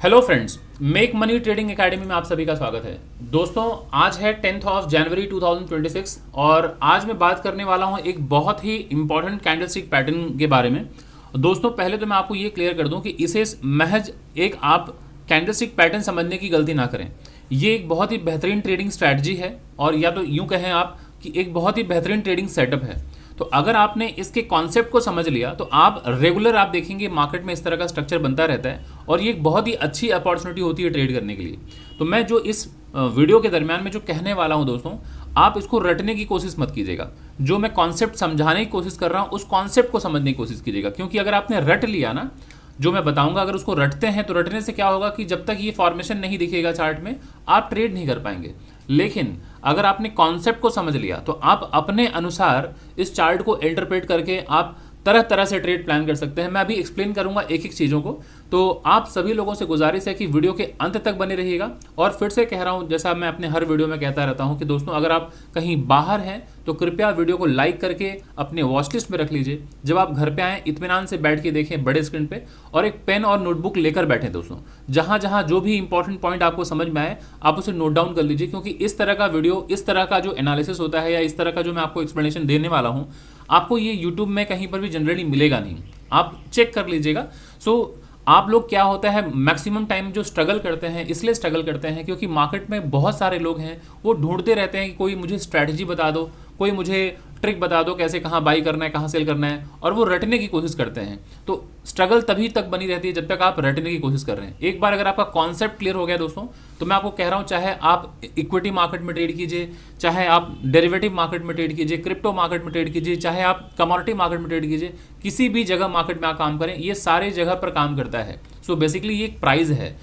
Hello friends, make money trading academy में आप सभी का स्वागत है। दोस्तों, आज है 10 जनवरी 2026 और आज मैं बात करने वाला हूं एक बहुत ही इंपॉर्टेंट कैंडलस्टिक पैटर्न के बारे में। दोस्तों, पहले तो मैं आपको ये क्लियर कर दूं कि इसे महज एक आप कैंडलस्टिक पैटर्न समझने की गलती ना करें। ये एक बहुत ही बेहतरीन ट्रेडिंग स्ट्रैटेजी है और या तो यूँ कहें आप कि एक बहुत ही बेहतरीन ट्रेडिंग सेटअप है। तो अगर आपने इसके कॉन्सेप्ट को समझ लिया तो आप रेगुलर आप देखेंगे मार्केट में इस तरह का स्ट्रक्चर बनता रहता है और ये एक बहुत ही अच्छी अपॉर्चुनिटी होती है ट्रेड करने के लिए। तो मैं जो इस वीडियो के दरमियान में जो कहने वाला हूं दोस्तों, आप इसको रटने की कोशिश मत कीजिएगा। जो मैं कॉन्सेप्ट समझाने की कोशिश कर रहा हूं उस कॉन्सेप्ट को समझने की कोशिश कीजिएगा, क्योंकि अगर आपने रट लिया ना, जो मैं बताऊंगा अगर उसको रटते हैं तो रटने से क्या होगा कि जब तक ये फॉर्मेशन नहीं दिखेगा चार्ट में आप ट्रेड नहीं कर पाएंगे। लेकिन अगर आपने कॉन्सेप्ट को समझ लिया तो आप अपने अनुसार इस चार्ट को इंटरप्रेट करके आप तरह तरह से ट्रेड प्लान कर सकते हैं। मैं अभी एक्सप्लेन करूंगा एक एक चीज़ों को। तो आप सभी लोगों से गुजारिश है कि वीडियो के अंत तक बने रहिएगा। और फिर से कह रहा हूं, जैसा मैं अपने हर वीडियो में कहता रहता हूं कि दोस्तों, अगर आप कहीं बाहर हैं तो कृपया वीडियो को लाइक करके अपने वॉच लिस्ट में रख लीजिए। जब आप घर पे आएँ इत्मीनान से बैठ के देखें बड़े स्क्रीन पे, और एक पेन और नोटबुक लेकर बैठें दोस्तों। जहाँ जहाँ जो भी इंपॉर्टेंट पॉइंट आपको समझ में आए आप उसे नोट डाउन कर लीजिए, क्योंकि इस तरह का वीडियो, इस तरह का जो एनालिसिस होता है या इस तरह का जो मैं आपको एक्सप्लेनेशन देने वाला हूँ, आपको ये यूट्यूब में कहीं पर भी जनरली मिलेगा नहीं। आप चेक कर लीजिएगा। आप लोग क्या होता है मैक्सिमम टाइम जो स्ट्रगल करते हैं, इसलिए स्ट्रगल करते हैं क्योंकि मार्केट में बहुत सारे लोग हैं वो ढूंढते रहते हैं कि कोई मुझे स्ट्रैटेजी बता दो, कोई मुझे ट्रिक बता दो कैसे कहाँ बाई करना है, कहाँ सेल करना है, और वो रटने की कोशिश करते हैं। तो स्ट्रगल तभी तक बनी रहती है जब तक आप रटने की कोशिश कर रहे हैं। एक बार अगर आपका कॉन्सेप्ट क्लियर हो गया दोस्तों, तो मैं आपको कह रहा हूँ, चाहे आप इक्विटी मार्केट में ट्रेड कीजिए, चाहे आप डेरिवेटिव मार्केट में ट्रेड कीजिए, क्रिप्टो मार्केट में ट्रेड कीजिए, चाहे आप कमोडिटी मार्केट में ट्रेड कीजिए, किसी भी जगह मार्केट में आप काम करें, ये सारे जगह पर काम करता है। बेसिकली ये एक प्राइस है।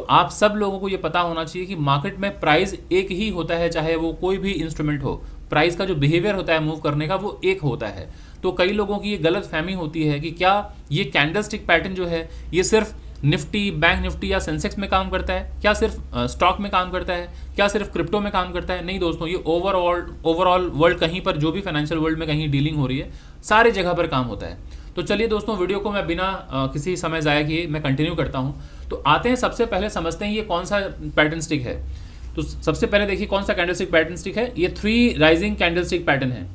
आप सब लोगों को ये पता होना चाहिए कि मार्केट में प्राइस एक ही होता है, चाहे वो कोई भी इंस्ट्रूमेंट हो। प्राइस का जो बिहेवियर होता है मूव करने का वो एक होता है। तो कई लोगों की ये गलत फहमी होती है कि क्या ये कैंडलस्टिक पैटर्न जो है ये सिर्फ निफ्टी, बैंक निफ्टी या सेंसेक्स में काम करता है, क्या सिर्फ स्टॉक में काम करता है, क्या सिर्फ क्रिप्टो में काम करता है? नहीं दोस्तों, ये ओवरऑल वर्ल्ड, कहीं पर जो भी फाइनेंशियल वर्ल्ड में कहीं डीलिंग हो रही है, सारी जगह पर काम होता है। तो चलिए दोस्तों, वीडियो को मैं बिना किसी समय ज़ाया किए मैं कंटिन्यू करता हूँ। तो आते हैं, सबसे पहले समझते हैं ये कौन सा पैटर्न स्टिक है। तो सबसे पहले देखिए कौन सा कैंडलस्टिक पैटर्न स्टिक है। ये 3 राइजिंग कैंडलस्टिक पैटर्न है।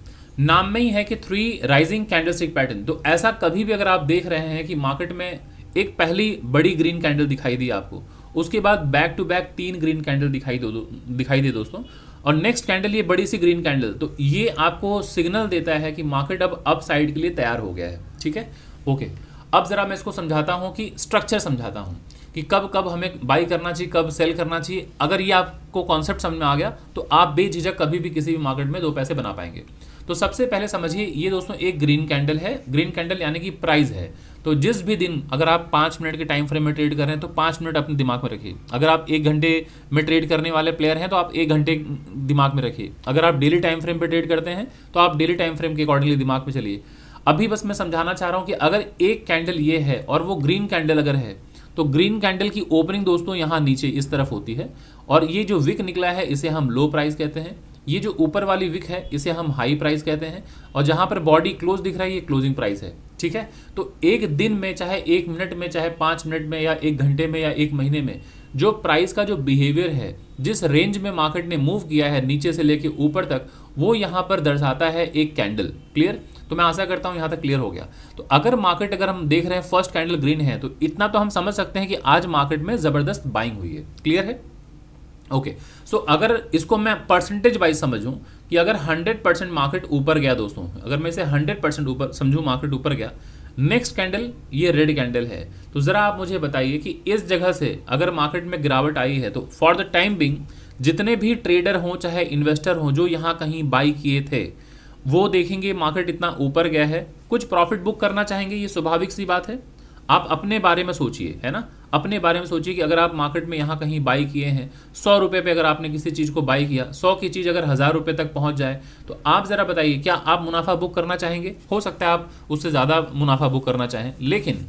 नाम में ही है कि 3 राइजिंग कैंडलस्टिक पैटर्न। तो ऐसा कभी भी अगर आप देख रहे हैं कि मार्केट में एक पहली बड़ी ग्रीन कैंडल दिखाई दी आपको, उसके बाद back to back 3 green candle दिखाई दे दोस्तों, और नेक्स्ट कैंडल ये बड़ी सी ग्रीन कैंडल, तो ये आपको सिग्नल देता है कि मार्केट अब अप साइड के लिए तैयार हो गया है। ठीक है, ओके। अब जरा मैं इसको समझाता हूँ कि स्ट्रक्चर समझाता हूँ कि कब कब हमें बाई करना चाहिए, कब सेल करना चाहिए। अगर ये आपको कॉन्सेप्ट समझ में आ गया तो आप बेझिझक कभी भी किसी भी मार्केट में 2 पैसे बना पाएंगे। तो सबसे पहले समझिए, ये दोस्तों एक ग्रीन कैंडल है। ग्रीन कैंडल यानी कि प्राइस है। तो जिस भी दिन अगर आप 5 मिनट के टाइम फ्रेम में ट्रेड कर रहे हैं तो 5 मिनट अपने दिमाग में रखिए। अगर आप 1 घंटे में ट्रेड करने वाले प्लेयर हैं तो आप 1 घंटे दिमाग में रखिए। अगर आप डेली टाइम फ्रेम पर ट्रेड करते हैं तो आप डेली टाइम फ्रेम के अकॉर्डिंगली दिमाग में चलिए। अभी बस मैं समझाना चाह रहा हूँ कि अगर एक कैंडल ये है और वो ग्रीन कैंडल अगर है, तो ग्रीन कैंडल की ओपनिंग दोस्तों यहाँ नीचे इस तरफ होती है, और ये जो विक निकला है इसे हम लो प्राइस कहते हैं। ये जो ऊपर वाली विक है इसे हम हाई प्राइस कहते हैं, और जहाँ पर बॉडी क्लोज दिख रहा है ये क्लोजिंग प्राइस है। ठीक है, तो एक दिन में, चाहे 1 मिनट में, चाहे 5 मिनट में, या 1 घंटे में, या 1 महीने में, जो प्राइस का जो बिहेवियर है, जिस रेंज में मार्केट ने मूव किया है नीचे से लेके ऊपर तक, वो यहाँ पर दर्शाता है एक कैंडल। क्लियर? तो मैं आशा करता हूँ यहाँ तक क्लियर हो गया। तो अगर मार्केट, अगर हम देख रहे हैं फर्स्ट कैंडल ग्रीन है, तो इतना तो हम समझ सकते हैं कि आज मार्केट में जबरदस्त बाइंग हुई है। क्लियर है? ओके। अगर इसको मैं परसेंटेज वाइज समझूं कि अगर 100% मार्केट ऊपर गया दोस्तों, अगर मैं इसे 100% ऊपर समझूं, मार्केट ऊपर गया, नेक्स्ट कैंडल ये रेड कैंडल है, तो जरा आप मुझे बताइए कि इस जगह से अगर मार्केट में गिरावट आई है तो फॉर द टाइम बिंग जितने भी ट्रेडर हों चाहे इन्वेस्टर हों जो यहाँ कहीं बाई किए थे, वो देखेंगे मार्केट इतना ऊपर गया है, कुछ प्रॉफिट बुक करना चाहेंगे। ये स्वाभाविक सी बात है। आप अपने बारे में सोचिए, है ना, अपने बारे में सोचिए कि अगर आप मार्केट में यहाँ कहीं बाई किए हैं, 100 रुपये पे अगर आपने किसी चीज़ को बाई किया, 100 की चीज़ अगर 1000 रुपये तक पहुँच जाए, तो आप ज़रा बताइए क्या आप मुनाफा बुक करना चाहेंगे? हो सकता है आप उससे ज़्यादा मुनाफा बुक करना चाहें, लेकिन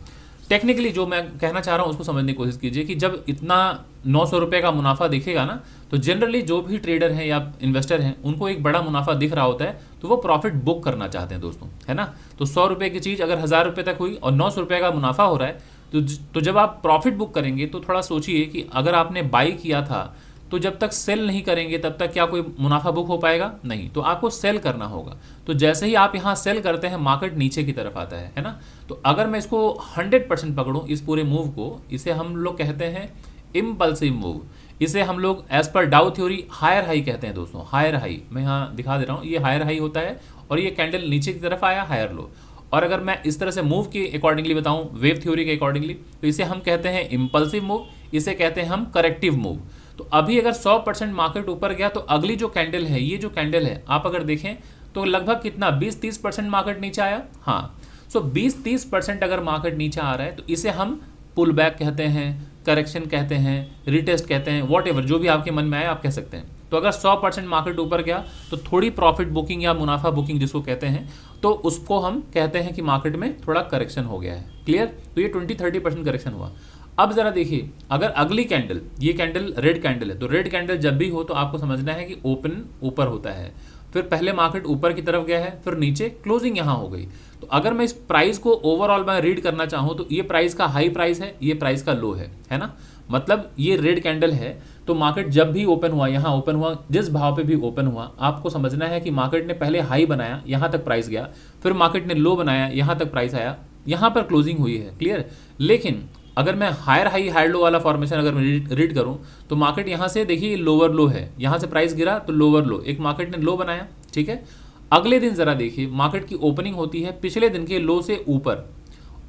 टेक्निकली जो मैं कहना चाह रहा हूँ उसको समझने की कोशिश कीजिए कि जब इतना 900 रुपये का मुनाफा दिखेगा ना, तो जनरली जो भी ट्रेडर हैं या इन्वेस्टर हैं उनको एक बड़ा मुनाफा दिख रहा होता है, तो वो प्रॉफिट बुक करना चाहते हैं दोस्तों, है ना। तो 100 रुपये की चीज़ अगर 1000 रुपये तक हुई और 900 रुपये का मुनाफा हो रहा है, तो जब आप प्रॉफिट बुक करेंगे तो थोड़ा सोचिए कि अगर आपने बाई किया था तो जब तक सेल नहीं करेंगे तब तक क्या कोई मुनाफा बुक हो पाएगा? नहीं। तो आपको सेल करना होगा। तो जैसे ही आप यहाँ सेल करते हैं मार्केट नीचे की तरफ आता है ना। तो अगर मैं इसको 100% पकड़ूं इस पूरे मूव को, इसे हम लोग कहते हैं इम्पल्सिव मूव। इसे हम लोग एज पर डाउ थ्योरी हायर हाई कहते हैं दोस्तों, हायर हाई। मैं यहाँ दिखा दे रहा हूँ, ये हायर हाई होता है और ये कैंडल नीचे की तरफ आया हायर लो। और अगर मैं इस तरह से मूव के अकॉर्डिंगली बताऊं, वेव थ्योरी के अकॉर्डिंगली, तो इसे हम कहते हैं इम्पल्सिव मूव, इसे कहते हैं हम करेक्टिव मूव। तो अभी अगर 100% मार्केट ऊपर गया तो अगली जो कैंडल है, ये जो कैंडल है आप अगर देखें तो लगभग कितना 20-30% मार्केट नीचे आया। हाँ, सो 20-30% अगर मार्केट नीचे आ रहा है तो इसे हम पुल बैक कहते हैं, करेक्शन कहते हैं, रिटेस्ट कहते हैं, वॉट एवर जो भी आपके मन में आए आप कह सकते हैं। तो अगर 100% मार्केट ऊपर गया तो थोड़ी प्रॉफिट बुकिंग या मुनाफा बुकिंग जिसको कहते हैं, तो उसको हम कहते हैं कि मार्केट में थोड़ा करेक्शन हो गया है। क्लियर? तो ये 20-30% करेक्शन हुआ। अब जरा देखिए, अगर अगली कैंडल, ये कैंडल रेड कैंडल है, तो रेड कैंडल जब भी हो तो आपको समझना है कि ओपन ऊपर होता है, फिर पहले मार्केट ऊपर की तरफ गया है, फिर नीचे क्लोजिंग यहाँ हो गई। तो अगर मैं इस प्राइस को ओवरऑल मैं रीड करना चाहूँ तो ये प्राइस का हाई प्राइस है, ये प्राइस का लो है ना। मतलब ये रेड कैंडल है, तो मार्केट जब भी ओपन हुआ, यहाँ ओपन हुआ, जिस भाव पे भी ओपन हुआ, आपको समझना है कि मार्केट ने पहले हाई बनाया, यहाँ तक प्राइस गया, फिर मार्केट ने लो बनाया, यहाँ तक प्राइस आया, यहाँ पर क्लोजिंग हुई है। क्लियर? लेकिन अगर मैं हायर हाई हायर लो वाला फॉर्मेशन अगर मैं रीड करूं तो मार्केट यहाँ से देखिए लोअर लो है, यहाँ से प्राइस गिरा तो लोअर लो, एक मार्केट ने लो बनाया, ठीक है। अगले दिन जरा देखिए, मार्केट की ओपनिंग होती है पिछले दिन के लो से ऊपर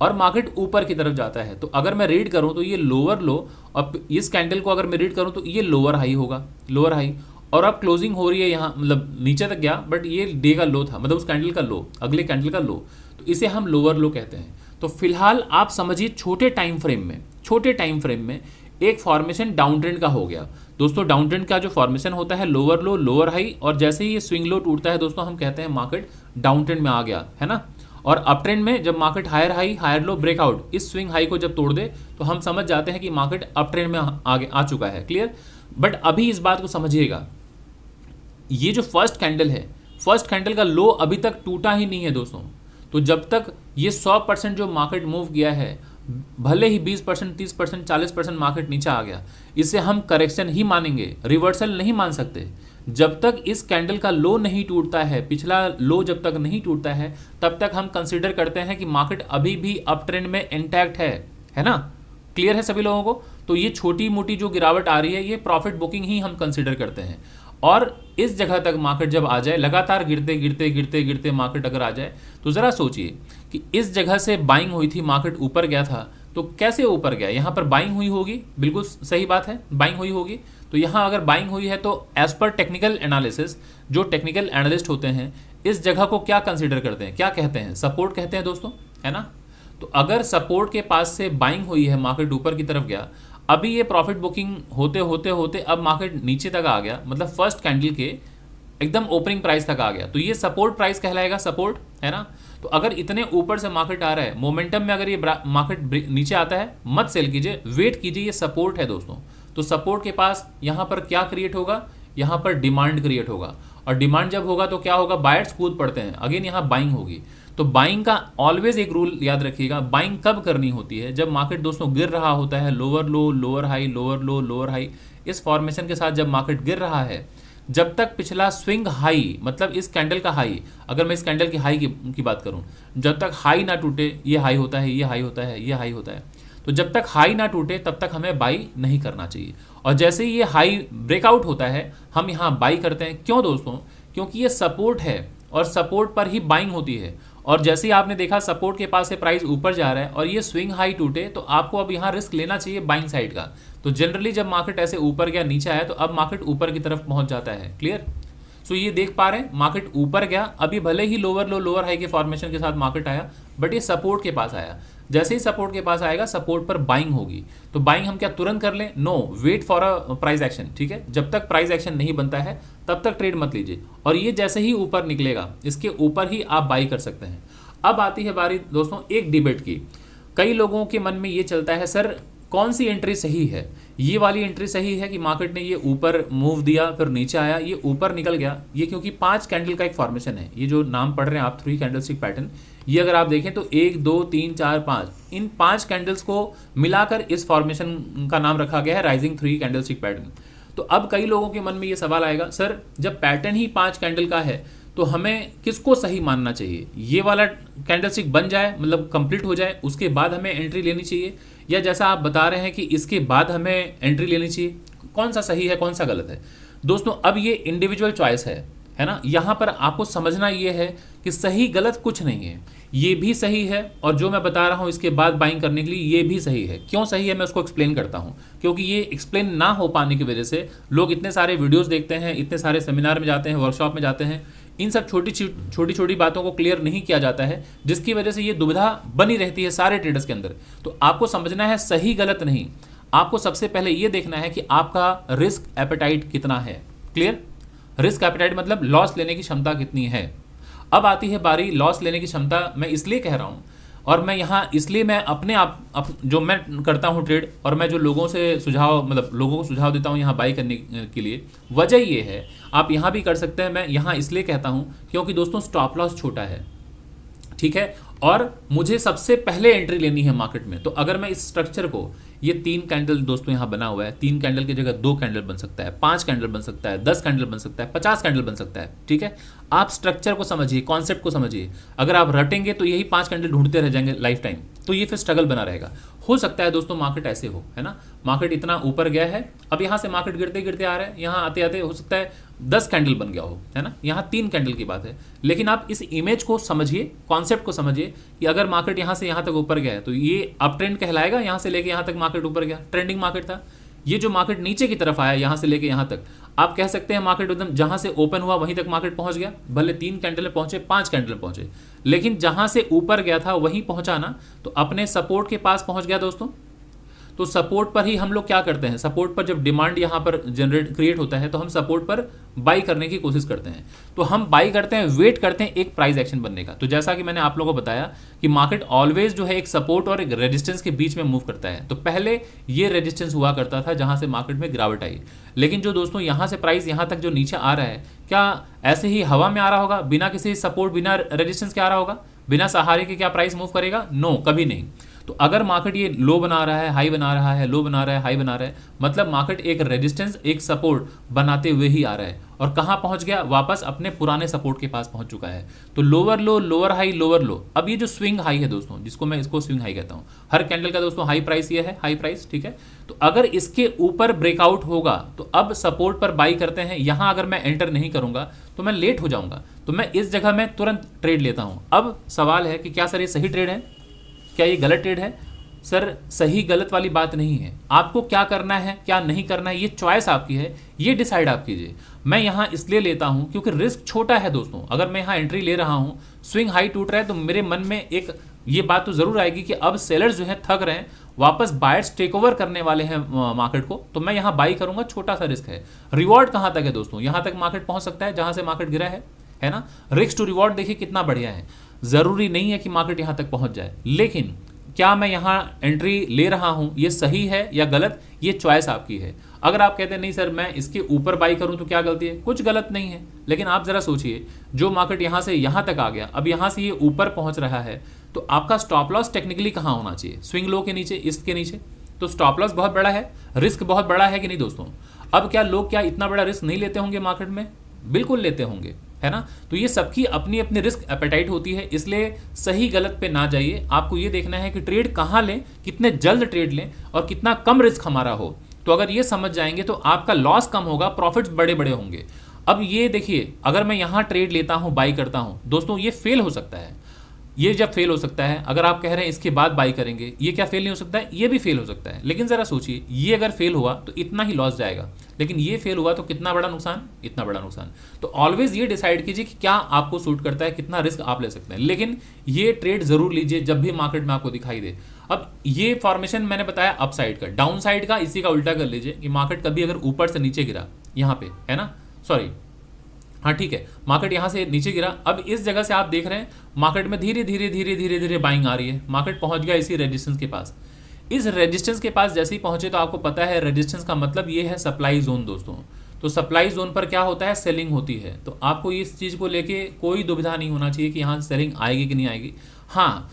और मार्केट ऊपर की तरफ जाता है। तो अगर मैं रीड करूं तो ये लोअर लो, और इस कैंडल को अगर मैं रीड करूं तो ये लोअर हाई होगा, लोअर हाई। और अब क्लोजिंग हो रही है यहाँ, मतलब नीचे तक गया बट ये डे का लो था, मतलब उस कैंडल का लो, अगले कैंडल का लो, तो इसे हम लोअर लो कहते हैं। तो फिलहाल आप समझिए छोटे टाइम फ्रेम में एक फॉर्मेशन डाउन ट्रेंड का हो गया दोस्तों। डाउन ट्रेंड का जो फॉर्मेशन होता है लोअर लो लोअर हाई, और जैसे ही ये स्विंग लो टूटता है दोस्तों हम कहते हैं मार्केट डाउन ट्रेंड में आ गया, है ना। और अप ट्रेंड में जब market higher high higher low breakout, इस स्विंग हाई को जब तोड़ दे तो हम समझ जाते हैं कि मार्केट अप ट्रेंड में आगे आ चुका है। क्लियर? बट अभी इस बात को समझिएगा, ये जो फर्स्ट कैंडल है, फर्स्ट कैंडल का लो अभी तक टूटा ही नहीं है दोस्तों। तो जब तक ये 100% जो मार्केट मूव किया है, भले ही 20%, 30%, 40% मार्केट नीचे आ गया, इसे हम करेक्शन ही मानेंगे, रिवर्सल नहीं मान सकते। जब तक इस कैंडल का लो नहीं टूटता है, पिछला लो जब तक नहीं टूटता है, तब तक हम कंसीडर करते हैं कि मार्केट अभी भी अप ट्रेंड में इंटैक्ट है ना। क्लियर है सभी लोगों को? तो ये छोटी मोटी जो गिरावट आ रही है, ये प्रॉफिट बुकिंग ही हम कंसीडर करते हैं। और इस जगह तक मार्केट जब आ जाए, लगातार गिरते गिरते गिरते गिरते मार्केट अगर आ जाए, तो ज़रा सोचिए कि इस जगह से बाइंग हुई थी, मार्केट ऊपर गया था, तो कैसे ऊपर गया? यहाँ पर बाइंग हुई होगी, बिल्कुल सही बात है, बाइंग हुई होगी। तो यहाँ अगर बाइंग हुई है तो एज पर टेक्निकल एनालिसिस, जो टेक्निकल एनालिस्ट होते हैं इस जगह को क्या कंसीडर करते हैं, क्या कहते हैं? सपोर्ट कहते हैं दोस्तों, है ना। तो अगर सपोर्ट के पास से बाइंग हुई है, मार्केट ऊपर की तरफ गया, अभी ये प्रॉफिट बुकिंग होते होते होते अब मार्केट नीचे तक आ गया, मतलब फर्स्ट कैंडल के एकदम ओपनिंग प्राइस तक आ गया, तो ये सपोर्ट प्राइस कहलाएगा, सपोर्ट, है ना। तो अगर इतने ऊपर से मार्केट आ रहा है, मोमेंटम में अगर ये मार्केट नीचे आता है, मत सेल कीजिए, वेट कीजिए, ये सपोर्ट है दोस्तों। तो सपोर्ट के पास यहाँ पर क्या क्रिएट होगा? यहाँ पर डिमांड क्रिएट होगा, और डिमांड जब होगा तो क्या होगा? बायर्स कूद पड़ते हैं, अगेन यहाँ बाइंग होगी। तो बाइंग का ऑलवेज एक रूल याद रखिएगा, बाइंग कब करनी होती है? जब मार्केट दोस्तों गिर रहा होता है, लोअर लो लोअर हाई लोअर लो लोअर हाई, इस फॉर्मेशन के साथ जब मार्केट गिर रहा है, जब तक पिछला स्विंग हाई, मतलब इस कैंडल का हाई, अगर मैं इस कैंडल की हाई की बात करूं, जब तक हाई ना टूटे, ये हाई होता है, ये हाई होता है, ये हाई होता है, तो जब तक हाई ना टूटे तब तक हमें बाई नहीं करना चाहिए। और जैसे ही ये हाई ब्रेकआउट होता है हम यहाँ बाई करते हैं। क्यों दोस्तों? क्योंकि ये सपोर्ट है और सपोर्ट पर ही बाइंग होती है। और जैसे ही आपने देखा सपोर्ट के पास से प्राइस ऊपर जा रहा है और ये स्विंग हाई टूटे, तो आपको अब यहाँ रिस्क लेना चाहिए बाइंग साइड का। तो जनरली जब मार्केट ऐसे ऊपर गया नीचे आया, तो अब मार्केट ऊपर की तरफ पहुंच जाता है। क्लियर? सो ये देख पा रहे हैं, मार्केट ऊपर गया, अभी भले ही लोअर लो लोअर हाई के फॉर्मेशन के साथ मार्केट आया, बट ये सपोर्ट के पास आया। जैसे ही सपोर्ट के पास आएगा, सपोर्ट पर बाइंग होगी। तो बाइंग हम क्या तुरंत कर लें? No, wait for a price action. ठीक है, जब तक प्राइस एक्शन नहीं बनता है तब तक ट्रेड मत लीजिए। और ये जैसे ही ऊपर निकलेगा, इसके ऊपर ही आप बाई कर सकते हैं। अब आती है बारी दोस्तों एक डिबेट की। कई लोगों के मन में ये चलता है, सर कौन सी एंट्री सही है? ये वाली एंट्री सही है कि मार्केट ने ये ऊपर मूव दिया फिर नीचे आया, ये ऊपर निकल गया, ये क्योंकि 5 कैंडल का एक फॉर्मेशन है। ये जो नाम पढ़ रहे हैं आप 3 कैंडलस्टिक पैटर्न, ये अगर आप देखें तो 1 2 3 4 5, इन 5 कैंडल्स को मिलाकर इस फॉर्मेशन का नाम रखा गया है राइजिंग 3 कैंडलस्टिक पैटर्न। तो अब कई लोगों के मन में ये सवाल आएगा, सर जब पैटर्न ही 5 कैंडल का है तो हमें किसको सही मानना चाहिए? ये वाला कैंडलस्टिक बन जाए, मतलब कंप्लीट हो जाए, उसके बाद हमें एंट्री लेनी चाहिए, या जैसा आप बता रहे हैं कि इसके बाद हमें एंट्री लेनी चाहिए? कौन सा सही है, कौन सा गलत है? दोस्तों अब ये इंडिविजुअल चॉइस है ना। यहाँ पर आपको समझना ये है कि सही गलत कुछ नहीं है, ये भी सही है और जो मैं बता रहा हूँ इसके बाद बाइंग करने के लिए ये भी सही है। क्यों सही है मैं उसको एक्सप्लेन करता हूँ, क्योंकि ये एक्सप्लेन ना हो पाने की वजह से लोग इतने सारे वीडियोस देखते हैं, इतने सारे सेमिनार में जाते हैं, वर्कशॉप में जाते हैं, इन सब छोटी छोटी बातों को क्लियर नहीं किया जाता है, जिसकी वजह से ये दुविधा बनी रहती है सारे ट्रेडर्स के अंदर। तो आपको समझना है सही गलत नहीं, आपको सबसे पहले ये देखना है कि आपका रिस्क एपेटाइट कितना है। क्लियर? रिस्क एपेटाइट मतलब लॉस लेने की क्षमता कितनी है। अब आती है बारी लॉस लेने की क्षमता। मैं इसलिए कह रहा हूँ और मैं यहाँ इसलिए मैं अपने आप जो मैं करता हूँ ट्रेड और मैं जो लोगों से सुझाव मतलब लोगों को सुझाव देता हूँ यहाँ बाई करने के लिए, वजह ये है, आप यहाँ भी कर सकते हैं, मैं यहाँ इसलिए कहता हूँ क्योंकि दोस्तों स्टॉप लॉस छोटा है, ठीक है, और मुझे सबसे पहले एंट्री लेनी है मार्केट में। तो अगर मैं इस स्ट्रक्चर को, ये 3 कैंडल दोस्तों यहाँ बना हुआ है, 3 कैंडल की जगह 2 कैंडल बन सकता है, 5 कैंडल बन सकता है, 10 कैंडल बन सकता है, 50 कैंडल बन सकता है, ठीक है। आप स्ट्रक्चर को समझिए, कॉन्सेप्ट को समझिए। अगर आप रटेंगे तो यही 5 कैंडल ढूंढते रह जाएंगे लाइफ टाइम, तो ये फिर स्ट्रगल बना रहेगा। हो सकता है दोस्तों मार्केट ऐसे हो, है ना, मार्केट इतना ऊपर गया है, अब यहाँ से मार्केट गिरते गिरते आ रहा है, यहाँ आते आते हो सकता है 10 कैंडल बन गया हो, है ना, यहाँ 3 कैंडल की बात है। लेकिन आप इस इमेज को समझिए, कॉन्सेप्ट को समझिए कि अगर मार्केट यहाँ से यहाँ तक ऊपर गया है तो ये अप ट्रेंड कहलाएगा। यहाँ से लेके यहाँ तक मार्केट ऊपर गया, ट्रेंडिंग मार्केट था। ये जो मार्केट नीचे की तरफ आया यहाँ से लेके यहाँ तक, आप कह सकते हैं मार्केट एकदम जहाँ से ओपन हुआ वहीं तक मार्केट पहुँच गया। भले 3 कैंडल में पहुँचे, 5 कैंडल में पहुँचे, लेकिन जहाँ से ऊपर गया था वहीं पहुँचा ना, तो अपने सपोर्ट के पास पहुँच गया दोस्तों। तो सपोर्ट पर ही हम लोग क्या करते हैं, सपोर्ट पर जब डिमांड यहाँ पर क्रिएट होता है तो हम सपोर्ट पर बाई करने की कोशिश करते हैं। तो हम बाई करते हैं, वेट करते हैं एक प्राइस एक्शन बनने का। तो जैसा कि मैंने आप लोगों को बताया कि मार्केट ऑलवेज जो है एक सपोर्ट और एक रेजिस्टेंस के बीच में मूव करता है। तो पहले ये रेजिस्टेंस हुआ करता था जहाँ से मार्केट में गिरावट आई, लेकिन जो दोस्तों यहाँ से प्राइस यहाँ तक जो नीचे आ रहा है, क्या ऐसे ही हवा में आ रहा होगा, बिना किसी सपोर्ट बिना रेजिस्टेंस के आ रहा होगा? बिना सहारे के क्या प्राइस मूव करेगा? नो, कभी नहीं। तो अगर मार्केट ये लो बना रहा है, हाई बना रहा है, लो बना रहा है, हाई बना रहा है, मतलब मार्केट एक रेजिस्टेंस एक सपोर्ट बनाते हुए ही आ रहा है। और कहाँ पहुंच गया? वापस अपने पुराने सपोर्ट के पास पहुंच चुका है। तो लोअर लो, लोअर हाई, लोअर लो। अब ये जो स्विंग हाई है दोस्तों, जिसको मैं इसको स्विंग हाई कहता हूँ, हर कैंडल का दोस्तों हाई प्राइस ये है, हाई प्राइस, ठीक है। तो अगर इसके ऊपर ब्रेकआउट होगा तो अब सपोर्ट पर बाई करते हैं। यहाँ अगर मैं एंटर नहीं करूंगा तो मैं लेट हो जाऊंगा, तो मैं इस जगह में तुरंत ट्रेड लेता हूँ। अब सवाल है कि क्या सर ये सही ट्रेड है, क्या ये गलत ट्रेड है? सर सही गलत वाली बात नहीं है, आपको क्या करना है क्या नहीं करना है ये चॉइस आपकी है, ये डिसाइड आप कीजिए। मैं यहाँ इसलिए लेता हूँ क्योंकि रिस्क छोटा है दोस्तों। अगर मैं यहाँ एंट्री ले रहा हूँ, स्विंग हाई टूट रहा है, तो मेरे मन में एक ये बात तो जरूर आएगी कि अब सेलर्स जो है थक रहे हैं, वापस बायर्स टेक ओवर करने वाले हैं मार्केट को, तो मैं यहाँ बाई करूंगा। छोटा सा रिस्क है। रिवॉर्ड कहाँ तक है दोस्तों? यहाँ तक मार्केट पहुंच सकता है जहां से मार्केट गिरा है ना। रिस्क टू रिवॉर्ड देखिए कितना बढ़िया है। जरूरी नहीं है कि मार्केट यहाँ तक पहुंच जाए, लेकिन क्या मैं यहाँ एंट्री ले रहा हूँ ये सही है या गलत, ये चॉइस आपकी है। अगर आप कहते हैं नहीं सर मैं इसके ऊपर बाई करूँ तो क्या गलती है? कुछ गलत नहीं है, लेकिन आप जरा सोचिए, जो मार्केट यहाँ से यहाँ तक आ गया, अब यहाँ से ये ऊपर पहुँच रहा है, तो आपका स्टॉप लॉस टेक्निकली कहाँ होना चाहिए? स्विंग लो के नीचे, इसके नीचे। तो स्टॉप लॉस बहुत बड़ा है, रिस्क बहुत बड़ा है कि नहीं दोस्तों? अब क्या लोग क्या इतना बड़ा रिस्क नहीं लेते होंगे मार्केट में? बिल्कुल लेते होंगे, है ना। तो ये सबकी अपनी अपनी रिस्क एपेटाइट होती है, इसलिए सही गलत पे ना जाइए। आपको ये देखना है कि ट्रेड कहाँ लें, कितने जल्द ट्रेड लें और कितना कम रिस्क हमारा हो। तो अगर ये समझ जाएंगे तो आपका लॉस कम होगा, प्रॉफिट्स बड़े बड़े होंगे। अब ये देखिए, अगर मैं यहाँ ट्रेड लेता हूँ, बाई करता हूँ दोस्तों, ये फेल हो सकता है। ये जब फेल हो सकता है, अगर आप कह रहे हैं इसके बाद बाई करेंगे, ये क्या फेल नहीं हो सकता है? ये भी फेल हो सकता है। लेकिन जरा सोचिए, ये अगर फेल हुआ तो इतना ही लॉस जाएगा, लेकिन ये फेल हुआ तो कितना बड़ा नुकसान, इतना बड़ा नुकसान। तो ऑलवेज ये डिसाइड कीजिए कि क्या आपको सूट करता है, कितना रिस्क आप ले सकते हैं। लेकिन ये ट्रेड जरूर लीजिए जब भी मार्केट में आपको दिखाई दे। अब ये फॉर्मेशन मैंने बताया अप साइड का, डाउन साइड का इसी का उल्टा कर लीजिए कि मार्केट कभी अगर ऊपर से नीचे गिरा, यहाँ पे है ना, सॉरी हाँ ठीक है, मार्केट यहाँ से नीचे गिरा। अब इस जगह से आप देख रहे हैं मार्केट में धीरे धीरे धीरे धीरे धीरे बाइंग आ रही है, मार्केट पहुंच गया इसी रेजिस्टेंस के पास। इस रेजिस्टेंस के पास जैसे ही पहुंचे तो आपको पता है रेजिस्टेंस का मतलब ये है सप्लाई जोन दोस्तों। तो सप्लाई जोन पर क्या होता है, सेलिंग होती है। तो आपको इस चीज़ को लेके कोई दुविधा नहीं होना चाहिए कि यहाँ सेलिंग आएगी कि नहीं आएगी। हाँ,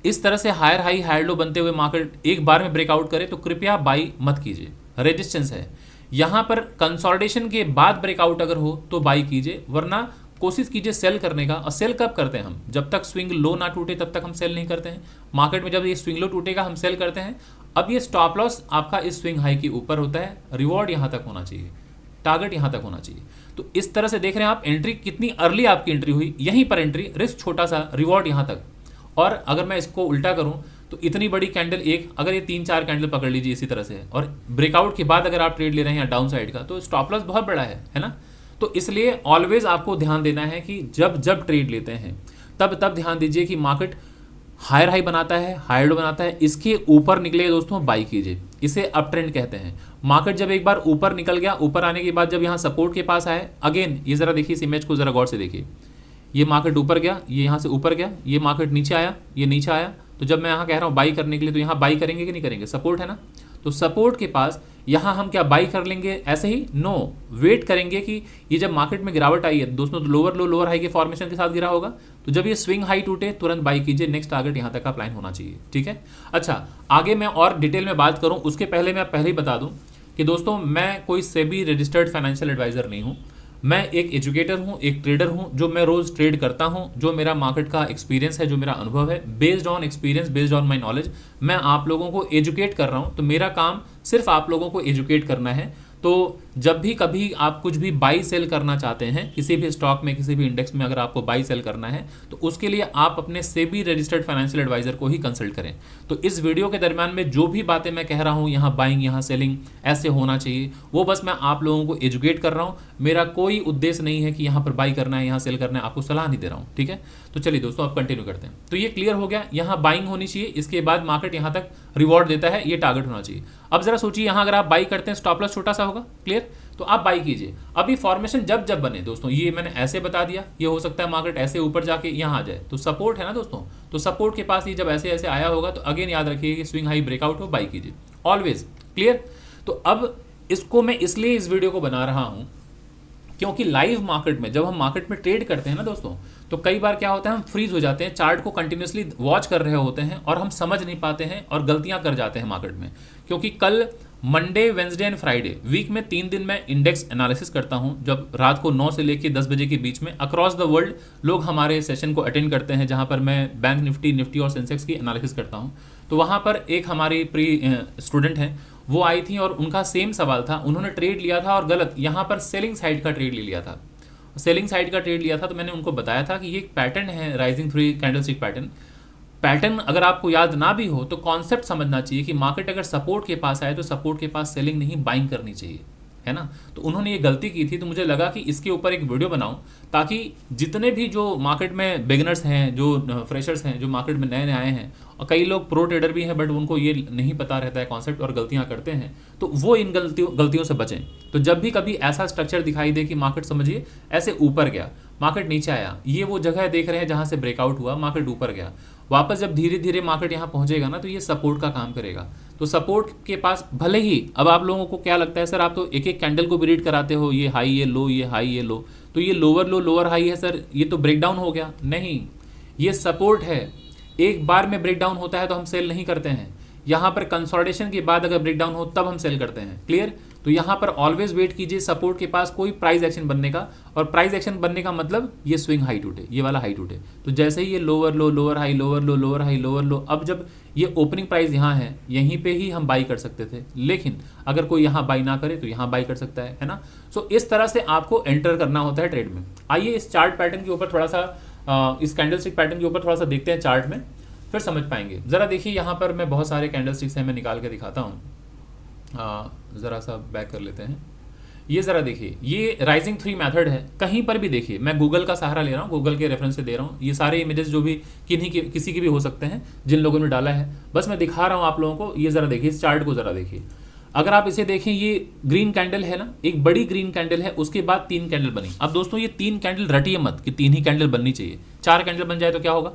इस तरह से हायर हाई हायर लो बनते हुए मार्केट एक बार में ब्रेकआउट करे तो कृपया बाई मत कीजिए। रेजिस्टेंस है यहाँ पर, कंसोलिडेशन के बाद ब्रेकआउट अगर हो तो बाई कीजिए, वरना कोशिश कीजिए सेल करने का। और सेल कब करते हैं हम, जब तक स्विंग लो ना टूटे तब तक हम सेल नहीं करते हैं। मार्केट में जब ये स्विंग लो टूटेगा हम सेल करते हैं। अब ये स्टॉप लॉस आपका इस स्विंग हाई के ऊपर होता है, रिवॉर्ड यहाँ तक होना चाहिए, टारगेट यहाँ तक होना चाहिए। तो इस तरह से देख रहे हैं आप, एंट्री कितनी अर्ली आपकी एंट्री हुई, यहीं पर एंट्री, रिस्क छोटा सा, रिवॉर्ड यहाँ तक। और अगर मैं इसको उल्टा करूं तो इतनी बड़ी कैंडल एक, अगर ये 3-4 कैंडल पकड़ लीजिए इसी तरह से, और ब्रेकआउट के बाद अगर आप ट्रेड ले रहे हैं डाउन साइड का, तो स्टॉप लॉस बहुत बड़ा है ना। तो इसलिए ऑलवेज आपको ध्यान देना है कि जब जब ट्रेड लेते हैं तब तब ध्यान दीजिए कि मार्केट हायर हाई बनाता है, हायर लो बनाता है, इसके ऊपर निकले दोस्तों बाई कीजिए। इसे अप ट्रेंड कहते हैं। मार्केट जब एक बार ऊपर निकल गया, ऊपर आने के बाद जब यहाँ सपोर्ट के पास आए, अगेन ये जरा देखिए, इस इमेज को जरा गौर से देखिए। ये मार्केट ऊपर गया, ये यहाँ से ऊपर गया, ये मार्केट नीचे आया, ये नीचे आया। तो जब मैं यहाँ कह रहा हूँ बाई करने के लिए, तो यहाँ बाई करेंगे कि नहीं करेंगे, सपोर्ट है ना। तो सपोर्ट के पास यहाँ हम क्या बाई कर लेंगे ऐसे ही, नो, वेट करेंगे कि ये जब मार्केट में गिरावट आई है दोस्तों, तो लोअर लो लोअर हाई के फॉर्मेशन के साथ गिरा होगा। तो जब ये स्विंग हाई टूटे तुरंत बाई कीजिए, नेक्स्ट टारगेट यहाँ तक का प्लान होना चाहिए, ठीक है। अच्छा, आगे मैं और डिटेल में बात करूँ उसके पहले मैं पहले ही बता दूँ कि दोस्तों मैं कोई सेबी रजिस्टर्ड फाइनेंशियल एडवाइजर नहीं हूँ। मैं एक एजुकेटर हूँ, एक ट्रेडर हूँ, जो मैं रोज़ ट्रेड करता हूँ। जो मेरा मार्केट का एक्सपीरियंस है, जो मेरा अनुभव है, based on experience, based on my knowledge, मैं आप लोगों को एजुकेट कर रहा हूँ। तो मेरा काम सिर्फ आप लोगों को एजुकेट करना है। तो जब भी कभी आप कुछ भी बाई सेल करना चाहते हैं किसी भी स्टॉक में, किसी भी इंडेक्स में, अगर आपको बाई सेल करना है तो उसके लिए आप अपने सेबी रजिस्टर्ड फाइनेंशियल एडवाइजर को ही कंसल्ट करें। तो इस वीडियो के दरमियान में जो भी बातें मैं कह रहा हूँ, यहाँ बाइंग, यहाँ सेलिंग ऐसे होना चाहिए, वो बस मैं आप लोगों को एजुकेट कर रहा हूँ। मेरा कोई उद्देश्य नहीं है कि यहाँ पर बाई करना है, यहाँ सेल करना है, आपको सलाह नहीं दे रहा हूँ, ठीक है। तो चलिए दोस्तों अब कंटिन्यू करते हैं। तो ये क्लियर हो गया, यहाँ बाइंग होनी चाहिए, इसके बाद मार्केट यहाँ तक रिवॉर्ड देता है, ये टारगेट होना चाहिए। अब जरा सोचिए, यहाँ अगर आप बाई करते हैं स्टॉप लॉस छोटा सा होगा, क्लियर, तो आप बाई कीजिए। अभी फॉर्मेशन जब जब बने दोस्तों, ये मैंने ऐसे बता दिया, ये हो सकता है मार्केट ऐसे ऊपर जाके यहाँ आ जाए, तो सपोर्ट है ना दोस्तों, तो सपोर्ट के पास ये जब ऐसे ऐसे आया होगा तो अगेन याद रखिए कि स्विंग हाई ब्रेकआउट हो, बाई कीजिए ऑलवेज, क्लियर। तो अब इसको मैं इसलिए इस वीडियो को बना रहा हूँ क्योंकि लाइव मार्केट में जब हम मार्केट में ट्रेड करते हैं ना दोस्तों, तो कई बार क्या होता है, हम फ्रीज हो जाते हैं, चार्ट को कंटिन्यूसली वॉच कर रहे होते हैं और हम समझ नहीं पाते हैं और गलतियां कर जाते हैं मार्केट में। क्योंकि कल Monday, Wednesday and Friday, week में 3 दिन मैं इंडेक्स एनालिसिस करता हूं, जब रात को 9 से लेकर 10 बजे के बीच में अक्रॉस द वर्ल्ड लोग हमारे सेशन को अटेंड करते हैं, जहां पर मैं बैंक निफ्टी और सेंसेक्स की एनालिसिस करता हूं। तो वहां पर एक हमारी प्री स्टूडेंट हैं, वो आई थी और उनका सेम सवाल था, उन्होंने ट्रेड लिया था और गलत यहाँ पर सेलिंग साइड का ट्रेड ले लिया था, सेलिंग साइड का ट्रेड लिया था। तो मैंने उनको बताया था कि ये एक पैटर्न है, राइजिंग 3 कैंडलस्टिक पैटर्न अगर आपको याद ना भी हो तो कॉन्सेप्ट समझना चाहिए कि मार्केट अगर सपोर्ट के पास आए तो सपोर्ट के पास सेलिंग नहीं बाइंग करनी चाहिए, है ना। तो उन्होंने ये गलती की थी, तो मुझे लगा कि इसके ऊपर एक वीडियो बनाऊं ताकि जितने भी जो मार्केट में बिगिनर्स हैं, जो फ्रेशर्स हैं, जो मार्केट में नए नए आए हैं, और कई लोग प्रो ट्रेडर भी हैं बट उनको ये नहीं पता रहता है कॉन्सेप्ट और गलतियां करते हैं, तो वो इन गलतियों से बचें। तो जब भी कभी ऐसा स्ट्रक्चर दिखाई दे कि मार्केट समझिए ऐसे ऊपर गया, मार्केट नीचे आया, ये वो जगह देख रहे हैं जहां से ब्रेकआउट हुआ, मार्केट ऊपर गया, वापस जब धीरे धीरे मार्केट यहाँ पहुंचेगा ना, तो ये सपोर्ट का काम करेगा। तो सपोर्ट के पास भले ही, अब आप लोगों को क्या लगता है सर आप तो एक एक कैंडल को भी रीड कराते हो, ये हाई ये लो, ये हाई ये लो, तो ये लोअर लो लोअर हाई है सर, ये तो ब्रेकडाउन हो गया। नहीं, ये सपोर्ट है, एक बार में ब्रेकडाउन होता है तो हम सेल नहीं करते हैं, यहाँ पर कंसोलिडेशन के बाद अगर ब्रेकडाउन हो तब हम सेल करते हैं, क्लियर। तो यहाँ पर ऑलवेज वेट कीजिए सपोर्ट के पास कोई प्राइस एक्शन बनने का, और प्राइस एक्शन बनने का मतलब ये स्विंग हाई टूटे, ये वाला हाई टूटे। तो जैसे ही ये लोअर लो लोअर हाई लोअर लो लोअर हाई लोअर लो, अब जब ये ओपनिंग प्राइस यहाँ है, यहीं पे ही हम बाई कर सकते थे, लेकिन अगर कोई यहाँ बाई ना करे तो यहाँ बाई कर सकता है ना। सो इस तरह से आपको एंटर करना होता है ट्रेड में। आइए इस चार्ट पैटर्न के ऊपर थोड़ा सा, इस कैंडलस्टिक पैटर्न के ऊपर थोड़ा सा देखते हैं चार्ट में, फिर समझ पाएंगे। जरा देखिए यहाँ पर मैं बहुत सारे कैंडलस्टिक्स हैं, मैं निकाल के दिखाता हूँ, ज़रा सा बैक कर लेते हैं। ये ज़रा देखिए, ये राइजिंग 3 मेथड है, कहीं पर भी देखिए, मैं गूगल का सहारा ले रहा हूँ, गूगल के रेफरेंस से दे रहा हूँ। ये सारे इमेजेस जो भी किसी की भी हो सकते हैं जिन लोगों ने डाला है, बस मैं दिखा रहा हूँ आप लोगों को। ये ज़रा देखिए, इस चार्ट को ज़रा देखिए, अगर आप इसे देखें, ये ग्रीन कैंडल है ना, एक बड़ी ग्रीन कैंडल है, उसके बाद 3 कैंडल बनी। अब दोस्तों ये 3 कैंडल रटिए मत कि 3 ही कैंडल बननी चाहिए, 4 कैंडल बन जाए तो क्या होगा,